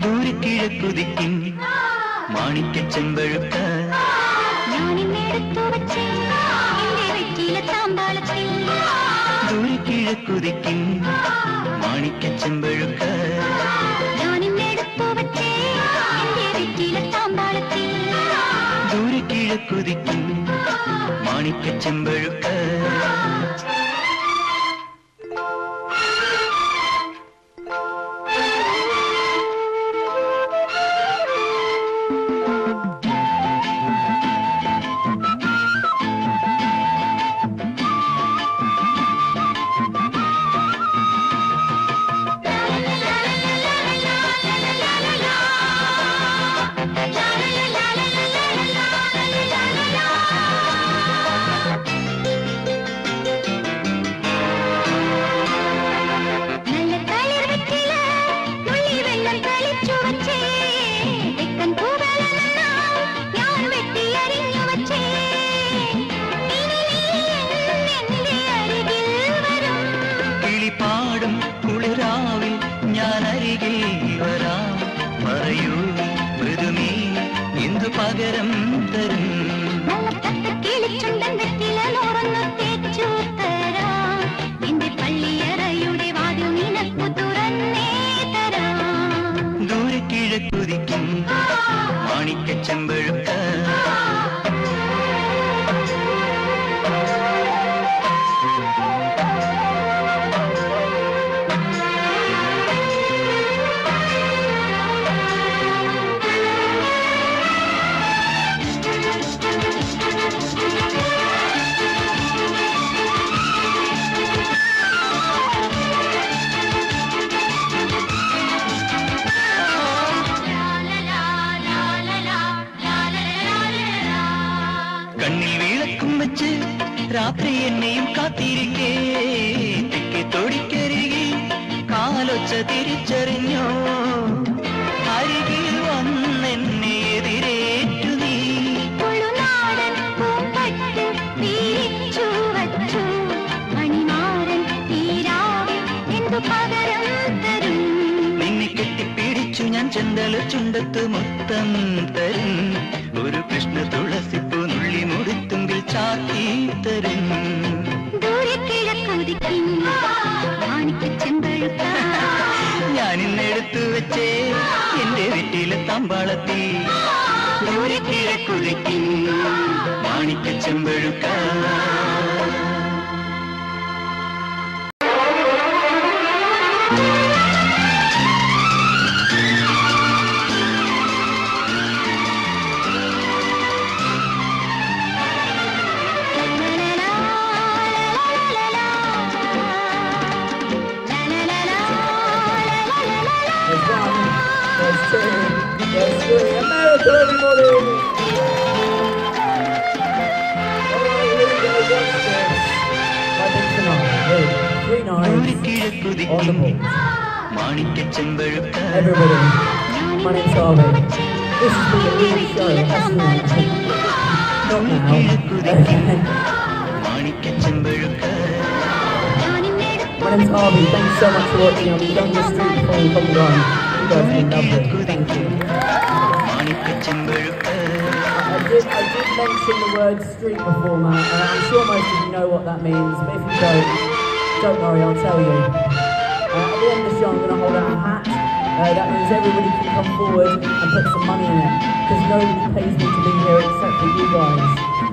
ദൂരക്കിഴക്കുതിക്കും മാണിക്ക ചെമ്പഴുക്ക ദൂരക്കിഴക്കുതിക്കും മാണിക്ക ചെമ്പഴുക്ക ദൂരക്കിഴക്കുതിക്കും മാണിക്ക ചെമ്പഴുക്ക പകരം തരും ദൂരക്കിഴക്കുതിക്കും മാണിക്ക ചെമ്പഴുക്ക കണ്ണിൽ വിളക്കും വെച്ച് രാത്രി എന്നെയും കാത്തിരിക്കേ തെക്കേ തൊടിക്കരികിൽ കാലൊച്ച തിരിച്ചറിഞ്ഞോ അരികിൽ വന്നെന്നെ എതിരേറ്റു നീ നിന്നെ കെട്ടിപ്പിടിച്ചു ഞാൻ ചെന്തല ചുണ്ടത്ത് മുത്തം തരും ഒരു കൃഷ്ണ തുളസിപ്പൂ നുള്ളി മുടിത്തുമ്പിൽ ചാത്തി തരും ഞാനിന്നെടുത്തു വെച്ചേ എന്റെ വീട്ടിലെ തമ്പാളത്തിൽ ദൂരക്കിഴക്കുതിക്കും മാണിക്ക ചെമ്പഴുക്ക America, everybody! Everybody, my name's Harvey. This is the real show. Not now. My name's Harvey. Thanks so much for watching. I'll be done the street before you come down. You guys have been lovely. Thank you. I did mention the word street performer, and I'm sure most of you know what that means, but if you don't worry, I'll tell you. At the end of the show, I'm going to hold out a hat. That means everybody can come forward and put some money in it, because nobody pays me to be here except for you guys.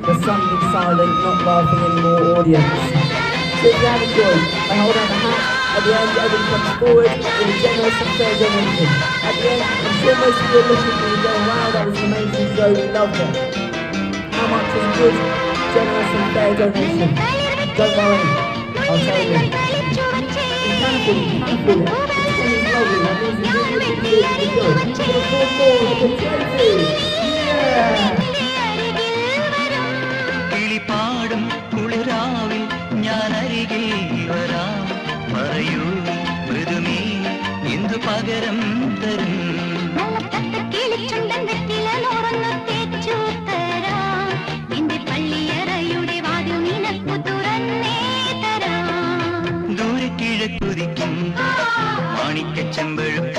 The sunny, silent, not laughing anymore audience. So if you have a choice, I hold out a hat. At the end, everybody comes forward with a generous and fair donation. At the end, I'm sure most of you are looking at me and going, wow, that was an amazing show, we loved it. How much is a good, generous and fair donation? Don't worry, I'll tell you. You can afford it, The song is lovely, that means you really good. We're going to afford more, we're going to yeah! കിളിപാടും കുളിരാവിൽ ഞാൻ അരികിൽ വരാം പറയൂ മൃദുമേ എന്തു പകരം തരും ദൂരക്കിഴക്കുതിക്കും മാണിക്ക ചെമ്പഴുക്ക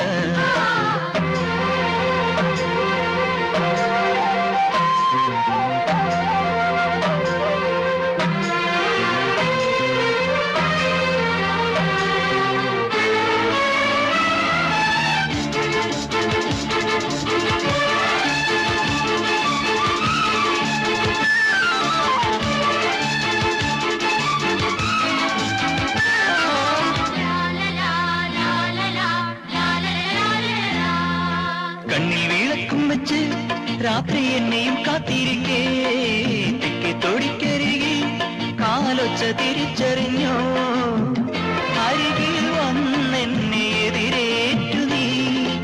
കണ്ണിൽ വിളക്കും വെച്ച് രാത്രി എന്നെയും കാത്തിരിക്കേ തെക്കേ തൊടിക്കരികിൽ കാലൊച്ച തിരിച്ചറിഞ്ഞോ അരികിൽ വന്നെന്നെ എതിരേറ്റു നീ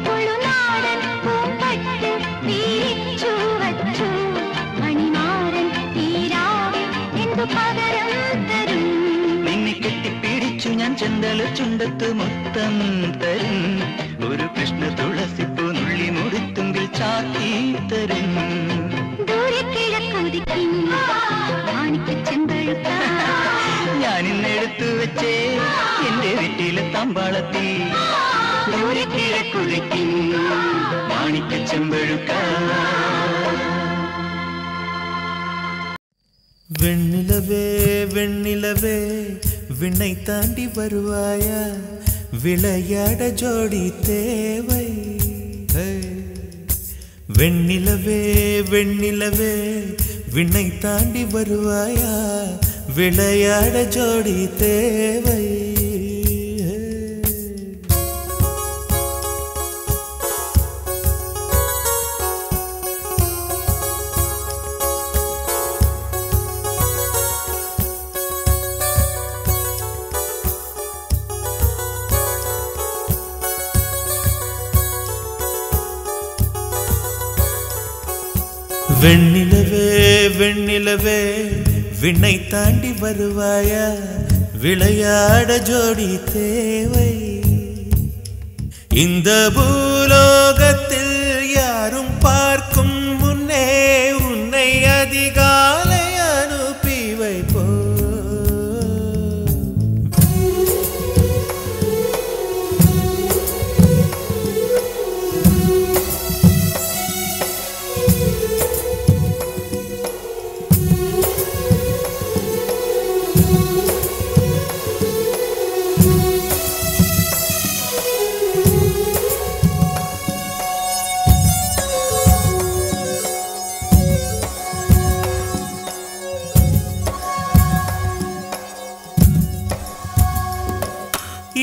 പുളുനാടൻ പൂമ്പട്ട് വീരിച്ചു വച്ചു മണിമാരൻ തീരാവിൽ എന്തു പകരം തരും നിന്നെ കെട്ടിപ്പിടിച്ചു ഞാൻ ചെന്തല ചുണ്ടത്ത് മുത്തം തരും ഒരു കൃഷ്ണ തുളസിപ്പൂ നുള്ളി മുടിത്തുമ്പിൽ ചാത്തി തരും ദൂരെ കിഴക്കുതിക്കും മാണിക്കച്ചെമ്പഴുക്ക ഞാനിന്നെടുത്തു വെച്ചേ എന്റെ വീട്ടിലെ തമ്പാളത്തി ദൂരെ കിഴക്കുതിക്കും മാണിക്കച്ചെമ്പഴുക്ക வெண்ணிலவே வெண்ணிலவே விண்ணை தாண்டி வருவாயா விளையாட ஜோடி தேவை வெண்ணிலவே வெண்ணிலவே விண்ணை தாண்டி வருவாயா விளையாட ஜோடி தேவை வெண்ணிலவே வெண்ணிலவே விண்ணை தாண்டி வருவாயா விளையாட ஜோடி தேவை இந்த பூலோகத்தில் யாரும் பார்க்கும் முன்னே உன்னை அதிகாலை அனுப்பி வைப்போ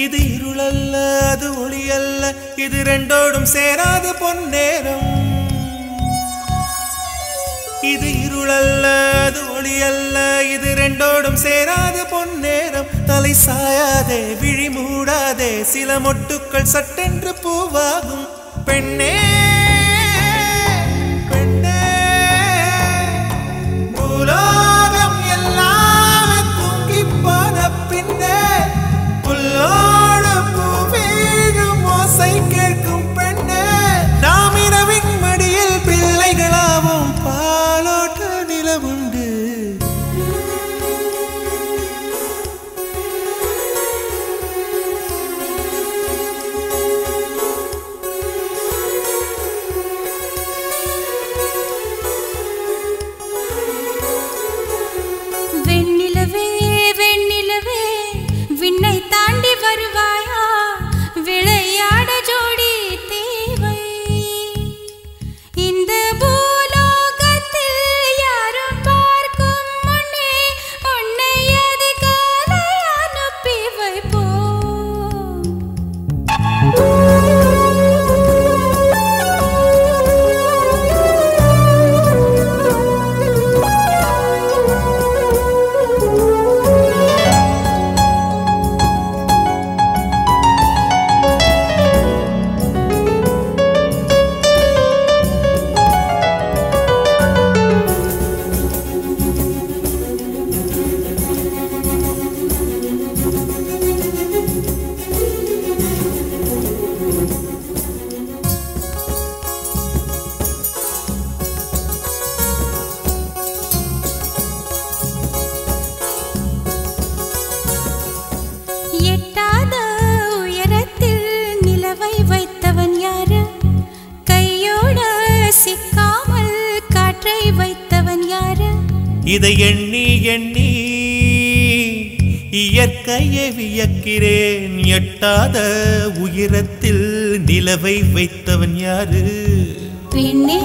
இது இருளல்ல அது ஒளியல்ல இது ரெண்டோடும் சேராத பொன்னேரம் இது இருளல்ல அது ஒளியல்ல இது ரெண்டோடும் சேராத பொன்னேரம் தலை சாயாதே விழி மூடாதே சில மொட்டுக்கள் சட்டென்று பூவாகும் பெண்ணே பெண்ணே பூலோகம் எல்லாமே தூங்கி போன பின்னே புல்லோடு பூவீழும் ஓசை கேட்கும் பெண்ணே நாம் இரவின் மடியில் பிள்ளைகளாவும் பாலோட்ட நிலவுண்டு வெண்ணிலவே வெண்ணிலவே விண்ணை தாண்டி வருவாயா விளையாட ஜோடி தேவை இந்த பூலோகத்தில் யாரும் பார்க்கும் முன்னே உன்னை அதிகாலை அனுப்பி வைப்போம் எட்டாத உயரத்தில் நிலவை வைத்தவன் யாரு கையோட சிக்காமல் காற்றை வைத்தவன் யாரு இதை எண்ணி எண்ணி இயற்கையை வியக்கிறேன் எட்டாத உயரத்தில் நிலவை வைத்தவன் யாரு பெண்ணே